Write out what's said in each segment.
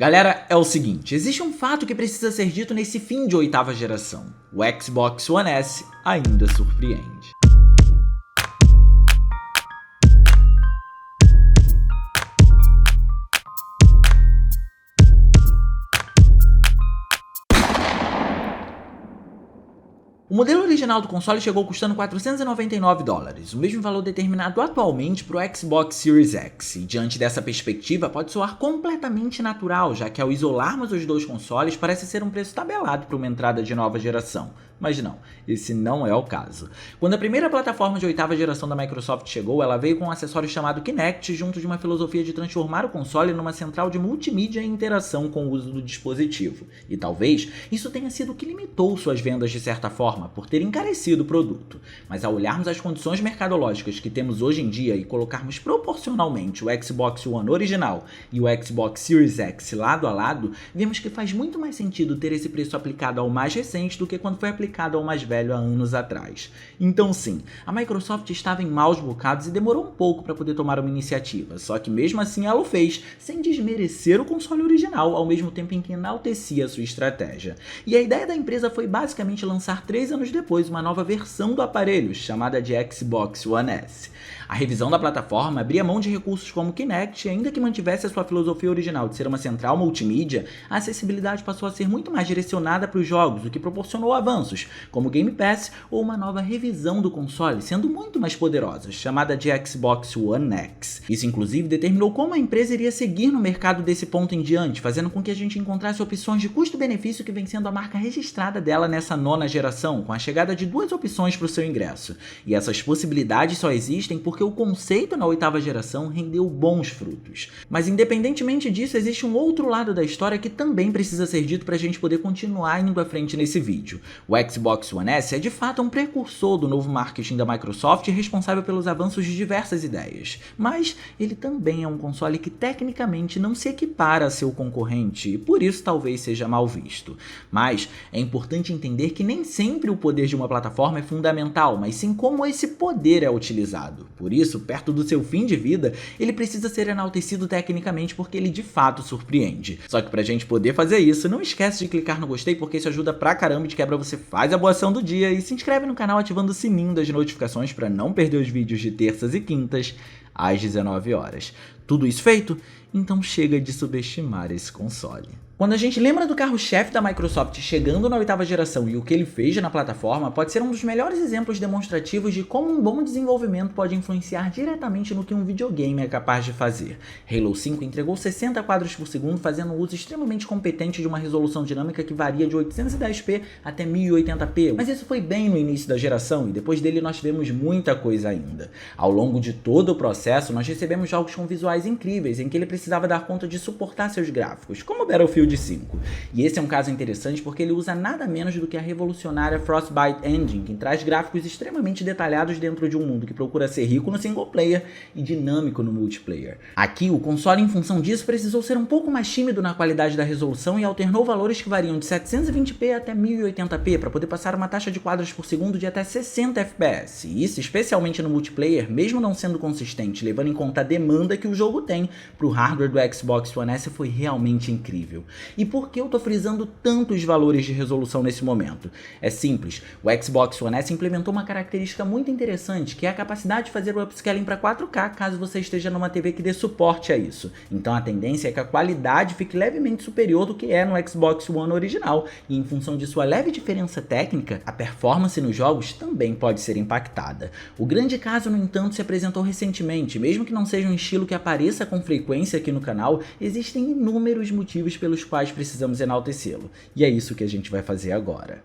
Galera, é o seguinte, existe um fato que precisa ser dito nesse fim de oitava geração. O Xbox One S ainda surpreende. O modelo original do console chegou custando $499, o mesmo valor determinado atualmente para o Xbox Series X, e diante dessa perspectiva pode soar completamente natural, já que ao isolarmos os dois consoles parece ser um preço tabelado para uma entrada de nova geração. Mas não, esse não é o caso. Quando a primeira plataforma de oitava geração da Microsoft chegou, ela veio com um acessório chamado Kinect, junto de uma filosofia de transformar o console numa central de multimídia e interação com o uso do dispositivo. E talvez isso tenha sido o que limitou suas vendas de certa forma, por ter encarecido o produto. Mas ao olharmos as condições mercadológicas que temos hoje em dia e colocarmos proporcionalmente o Xbox One original e o Xbox Series X lado a lado, vemos que faz muito mais sentido ter esse preço aplicado ao mais recente do que quando foi aplicado ao mais velho há anos atrás. Então sim, a Microsoft estava em maus bocados e demorou um pouco para poder tomar uma iniciativa, só que mesmo assim ela o fez, sem desmerecer o console original, ao mesmo tempo em que enaltecia a sua estratégia. E a ideia da empresa foi basicamente lançar 3 anos depois uma nova versão do aparelho, chamada de Xbox One S. A revisão da plataforma abria mão de recursos como Kinect e ainda que mantivesse a sua filosofia original de ser uma central multimídia, a acessibilidade passou a ser muito mais direcionada para os jogos, o que proporcionou avanços, como Game Pass ou uma nova revisão do console, sendo muito mais poderosa, chamada de Xbox One X. Isso inclusive determinou como a empresa iria seguir no mercado desse ponto em diante, fazendo com que a gente encontrasse opções de custo-benefício que vem sendo a marca registrada dela nessa nona geração, com a chegada de 2 opções para o seu ingresso. E essas possibilidades só existem porque o conceito na oitava geração rendeu bons frutos. Mas independentemente disso, existe um outro lado da história que também precisa ser dito para a gente poder continuar indo à frente nesse vídeo. O Xbox One S é de fato um precursor do novo marketing da Microsoft, responsável pelos avanços de diversas ideias. Mas ele também é um console que tecnicamente não se equipara a seu concorrente e por isso talvez seja mal visto. Mas é importante entender que nem sempre o poder de uma plataforma é fundamental, mas sim como esse poder é utilizado. Por isso, perto do seu fim de vida, ele precisa ser enaltecido tecnicamente porque ele de fato surpreende. Só que pra gente poder fazer isso, não esquece de clicar no gostei porque isso ajuda pra caramba e de quebra você faz a boa ação do dia e se inscreve no canal ativando o sininho das notificações para não perder os vídeos de terças e quintas às 19 horas. Tudo isso feito? Então chega de subestimar esse console. Quando a gente lembra do carro-chefe da Microsoft chegando na oitava geração e o que ele fez na plataforma, pode ser um dos melhores exemplos demonstrativos de como um bom desenvolvimento pode influenciar diretamente no que um videogame é capaz de fazer. Halo 5 entregou 60 quadros por segundo, fazendo um uso extremamente competente de uma resolução dinâmica que varia de 810p até 1080p, mas isso foi bem no início da geração e depois dele nós tivemos muita coisa ainda. Ao longo de todo o processo, nós recebemos jogos com visuais incríveis, em que ele precisava dar conta de suportar seus gráficos, como Battlefield 5. E esse é um caso interessante porque ele usa nada menos do que a revolucionária Frostbite Engine, que traz gráficos extremamente detalhados dentro de um mundo que procura ser rico no single player e dinâmico no multiplayer. Aqui, o console, em função disso, precisou ser um pouco mais tímido na qualidade da resolução e alternou valores que variam de 720p até 1080p para poder passar uma taxa de quadros por segundo de até 60 fps. E isso, especialmente no multiplayer, mesmo não sendo consistente, levando em conta a demanda que o jogo tem para o hardware do Xbox One S, foi realmente incrível. E por que eu tô frisando tantos valores de resolução nesse momento? É simples, o Xbox One S implementou uma característica muito interessante, que é a capacidade de fazer o upscaling para 4K caso você esteja numa TV que dê suporte a isso. Então a tendência é que a qualidade fique levemente superior do que é no Xbox One original, e em função de sua leve diferença técnica, a performance nos jogos também pode ser impactada. O grande caso, no entanto, se apresentou recentemente, mesmo que não seja um estilo que apareça com frequência aqui no canal, existem inúmeros motivos pelos quais precisamos enaltecê-lo. E é isso que a gente vai fazer agora.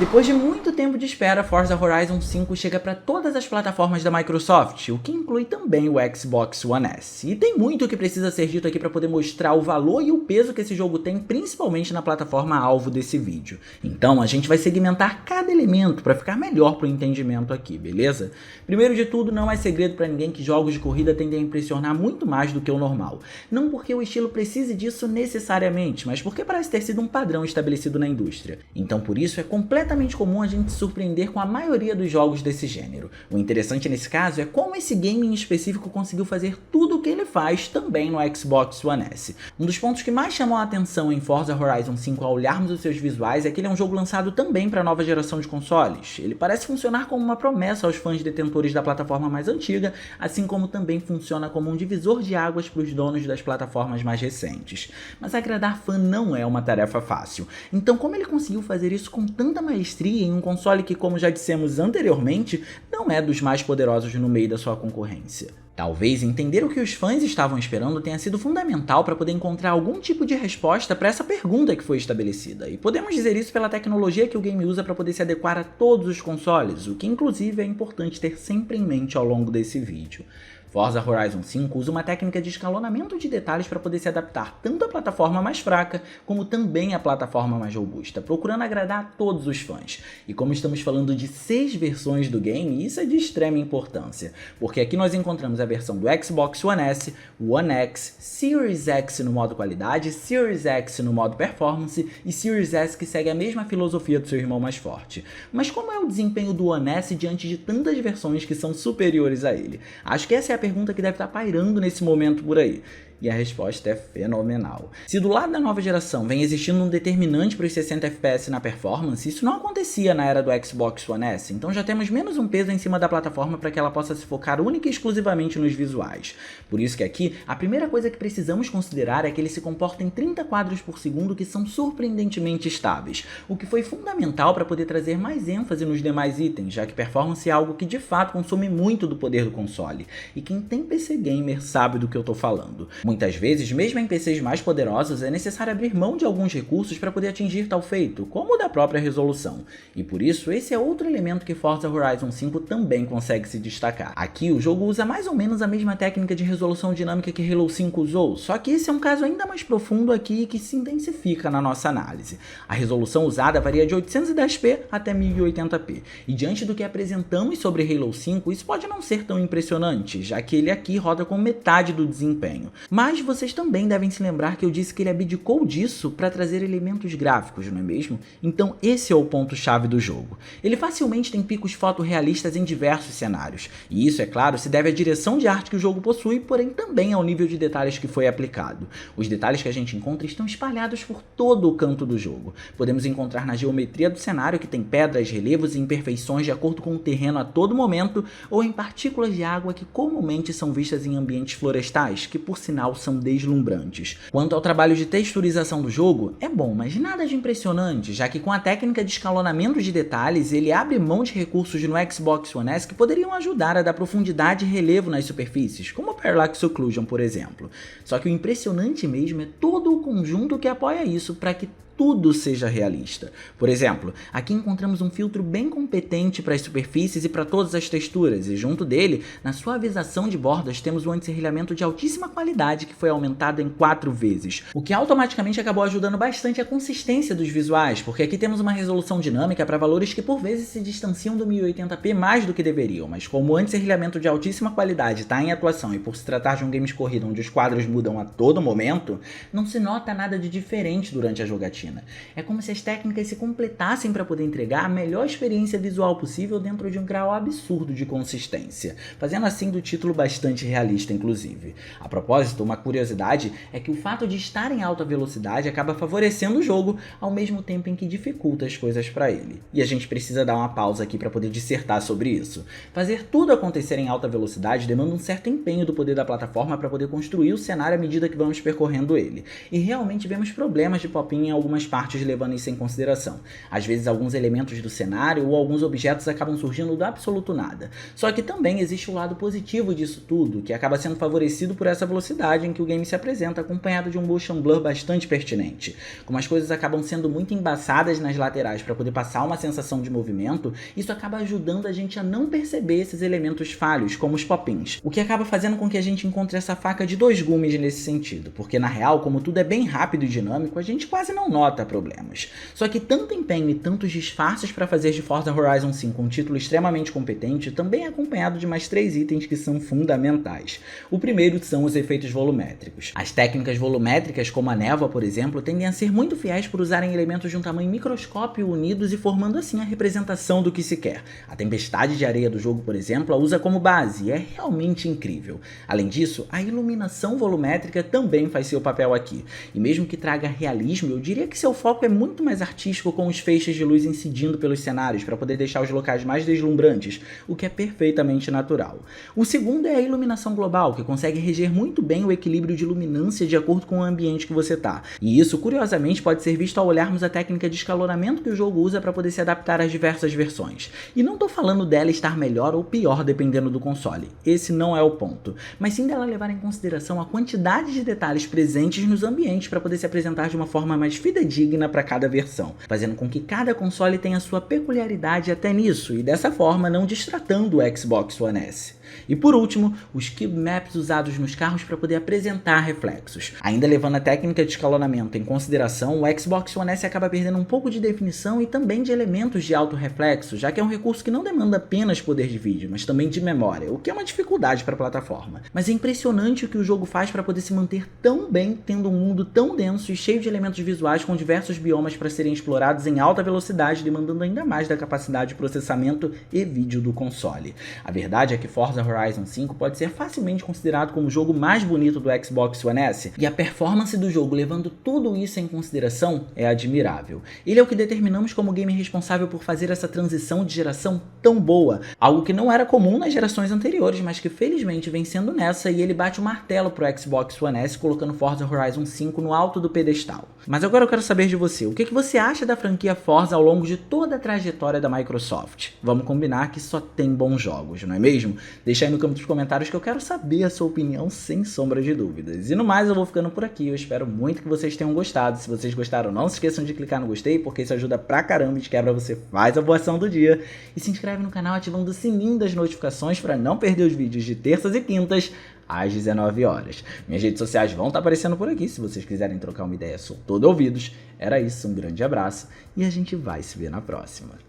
Depois de muito tempo de espera, Forza Horizon 5 chega para todas as plataformas da Microsoft, o que inclui também o Xbox One S. E tem muito que precisa ser dito aqui para poder mostrar o valor e o peso que esse jogo tem, principalmente na plataforma alvo desse vídeo. Então a gente vai segmentar cada elemento para ficar melhor pro entendimento aqui, beleza? Primeiro de tudo, não é segredo para ninguém que jogos de corrida tendem a impressionar muito mais do que o normal. Não porque o estilo precise disso necessariamente, mas porque parece ter sido um padrão estabelecido na indústria. Então por isso é completamente comum a gente se surpreender com a maioria dos jogos desse gênero. O interessante nesse caso é como esse game em específico conseguiu fazer tudo o que ele faz também no Xbox One S. Um dos pontos que mais chamam a atenção em Forza Horizon 5 ao olharmos os seus visuais é que ele é um jogo lançado também para a nova geração de consoles. Ele parece funcionar como uma promessa aos fãs detentores da plataforma mais antiga, assim como também funciona como um divisor de águas para os donos das plataformas mais recentes. Mas agradar fã não é uma tarefa fácil. Então como ele conseguiu fazer isso com tanta maestria em um console que, como já dissemos anteriormente, não é dos mais poderosos no meio da sua concorrência? Talvez entender o que os fãs estavam esperando tenha sido fundamental para poder encontrar algum tipo de resposta para essa pergunta que foi estabelecida, e podemos dizer isso pela tecnologia que o game usa para poder se adequar a todos os consoles, o que inclusive é importante ter sempre em mente ao longo desse vídeo. Forza Horizon 5 usa uma técnica de escalonamento de detalhes para poder se adaptar tanto à plataforma mais fraca, como também à plataforma mais robusta, procurando agradar a todos os fãs. E como estamos falando de 6 versões do game, isso é de extrema importância, porque aqui nós encontramos a versão do Xbox One S, One X, Series X no modo qualidade, Series X no modo performance e Series S que segue a mesma filosofia do seu irmão mais forte. Mas como é o desempenho do One S diante de tantas versões que são superiores a ele? Acho que essa é a pergunta que deve estar pairando nesse momento por aí. E a resposta é fenomenal. Se do lado da nova geração vem existindo um determinante para os 60 FPS na performance, isso não acontecia na era do Xbox One S, então já temos menos um peso em cima da plataforma para que ela possa se focar única e exclusivamente nos visuais. Por isso que aqui, a primeira coisa que precisamos considerar é que ele se comporta em 30 quadros por segundo que são surpreendentemente estáveis, o que foi fundamental para poder trazer mais ênfase nos demais itens, já que performance é algo que de fato consome muito do poder do console, e quem tem PC Gamer sabe do que eu tô falando. Muitas vezes, mesmo em PCs mais poderosos, é necessário abrir mão de alguns recursos para poder atingir tal feito, como o da própria resolução. E por isso, esse é outro elemento que Forza Horizon 5 também consegue se destacar. Aqui, o jogo usa mais ou menos a mesma técnica de resolução dinâmica que Halo 5 usou, só que esse é um caso ainda mais profundo aqui que se intensifica na nossa análise. A resolução usada varia de 810p até 1080p, e diante do que apresentamos sobre Halo 5, isso pode não ser tão impressionante, já que ele aqui roda com metade do desempenho. Mas vocês também devem se lembrar que eu disse que ele abdicou disso para trazer elementos gráficos, não é mesmo? Então esse é o ponto-chave do jogo. Ele facilmente tem picos fotorrealistas em diversos cenários, e isso, é claro, se deve à direção de arte que o jogo possui, porém também ao nível de detalhes que foi aplicado. Os detalhes que a gente encontra estão espalhados por todo o canto do jogo. Podemos encontrar na geometria do cenário, que tem pedras, relevos e imperfeições de acordo com o terreno a todo momento, ou em partículas de água que comumente são vistas em ambientes florestais, que por sinal são deslumbrantes. Quanto ao trabalho de texturização do jogo, é bom, mas nada de impressionante, já que com a técnica de escalonamento de detalhes, ele abre mão de recursos no Xbox One S que poderiam ajudar a dar profundidade e relevo nas superfícies, como o Parallax Occlusion, por exemplo. Só que o impressionante mesmo é todo o conjunto que apoia isso para que tudo seja realista. Por exemplo, aqui encontramos um filtro bem competente para as superfícies e para todas as texturas, e junto dele, na suavização de bordas, temos um anti-serrilhamento de altíssima qualidade que foi aumentado em 4 vezes, o que automaticamente acabou ajudando bastante a consistência dos visuais, porque aqui temos uma resolução dinâmica para valores que por vezes se distanciam do 1080p mais do que deveriam, mas como o anti-serrilhamento de altíssima qualidade está em atuação e por se tratar de um game de corrida onde os quadros mudam a todo momento, não se nota nada de diferente durante a jogatina. É como se as técnicas se completassem para poder entregar a melhor experiência visual possível dentro de um grau absurdo de consistência, fazendo assim do título bastante realista, inclusive. A propósito, uma curiosidade é que o fato de estar em alta velocidade acaba favorecendo o jogo, ao mesmo tempo em que dificulta as coisas para ele. E a gente precisa dar uma pausa aqui para poder dissertar sobre isso. Fazer tudo acontecer em alta velocidade demanda um certo empenho do poder da plataforma para poder construir o cenário à medida que vamos percorrendo ele. E realmente vemos problemas de pop-in em algumas algumas partes levando isso em consideração. Às vezes alguns elementos do cenário ou alguns objetos acabam surgindo do absoluto nada. Só que também existe o lado positivo disso tudo, que acaba sendo favorecido por essa velocidade em que o game se apresenta, acompanhado de um motion blur bastante pertinente. Como as coisas acabam sendo muito embaçadas nas laterais para poder passar uma sensação de movimento, isso acaba ajudando a gente a não perceber esses elementos falhos, como os pop-ins, o que acaba fazendo com que a gente encontre essa faca de dois gumes nesse sentido, porque na real, como tudo é bem rápido e dinâmico, a gente quase não nota problemas. Só que tanto empenho e tantos disfarces para fazer de Forza Horizon 5 um título extremamente competente também é acompanhado de mais 3 itens que são fundamentais. O primeiro são os efeitos volumétricos. As técnicas volumétricas, como a névoa, por exemplo, tendem a ser muito fiéis por usarem elementos de um tamanho microscópio unidos e formando assim a representação do que se quer. A tempestade de areia do jogo, por exemplo, a usa como base e é realmente incrível. Além disso, a iluminação volumétrica também faz seu papel aqui. E mesmo que traga realismo, eu diria que seu foco é muito mais artístico, com os feixes de luz incidindo pelos cenários para poder deixar os locais mais deslumbrantes, o que é perfeitamente natural. O segundo é a iluminação global, que consegue reger muito bem o equilíbrio de luminância de acordo com o ambiente que você está. E isso, curiosamente, pode ser visto ao olharmos a técnica de escalonamento que o jogo usa para poder se adaptar às diversas versões. E não estou falando dela estar melhor ou pior dependendo do console, esse não é o ponto, mas sim dela levar em consideração a quantidade de detalhes presentes nos ambientes para poder se apresentar de uma forma mais fidedigna para cada versão, fazendo com que cada console tenha sua peculiaridade até nisso, e dessa forma não destratando o Xbox One S. E por último, os cube maps usados nos carros para poder apresentar reflexos. Ainda levando a técnica de escalonamento em consideração, o Xbox One S acaba perdendo um pouco de definição e também de elementos de alto reflexo, já que é um recurso que não demanda apenas poder de vídeo, mas também de memória, o que é uma dificuldade para a plataforma. Mas é impressionante o que o jogo faz para poder se manter tão bem, tendo um mundo tão denso e cheio de elementos visuais com diversos biomas para serem explorados em alta velocidade, demandando ainda mais da capacidade de processamento e vídeo do console. A verdade é que Forza Horizon 5 pode ser facilmente considerado como o jogo mais bonito do Xbox One S, e a performance do jogo levando tudo isso em consideração é admirável. Ele é o que determinamos como o game responsável por fazer essa transição de geração tão boa, algo que não era comum nas gerações anteriores, mas que felizmente vem sendo nessa, e ele bate o martelo pro Xbox One S, colocando Forza Horizon 5 no alto do pedestal. Mas agora eu quero saber de você, o que você acha da franquia Forza ao longo de toda a trajetória da Microsoft? Vamos combinar que só tem bons jogos, não é mesmo? Deixa aí no campo dos comentários que eu quero saber a sua opinião sem sombra de dúvidas. E no mais, eu vou ficando por aqui. Eu espero muito que vocês tenham gostado. Se vocês gostaram, não se esqueçam de clicar no gostei, porque isso ajuda pra caramba e de quebra você faz a boa ação do dia. E se inscreve no canal ativando o sininho das notificações para não perder os vídeos de terças e quintas às 19 horas. Minhas redes sociais vão estar aparecendo por aqui, se vocês quiserem trocar uma ideia, sou todo ouvidos. Era isso, um grande abraço e a gente vai se ver na próxima.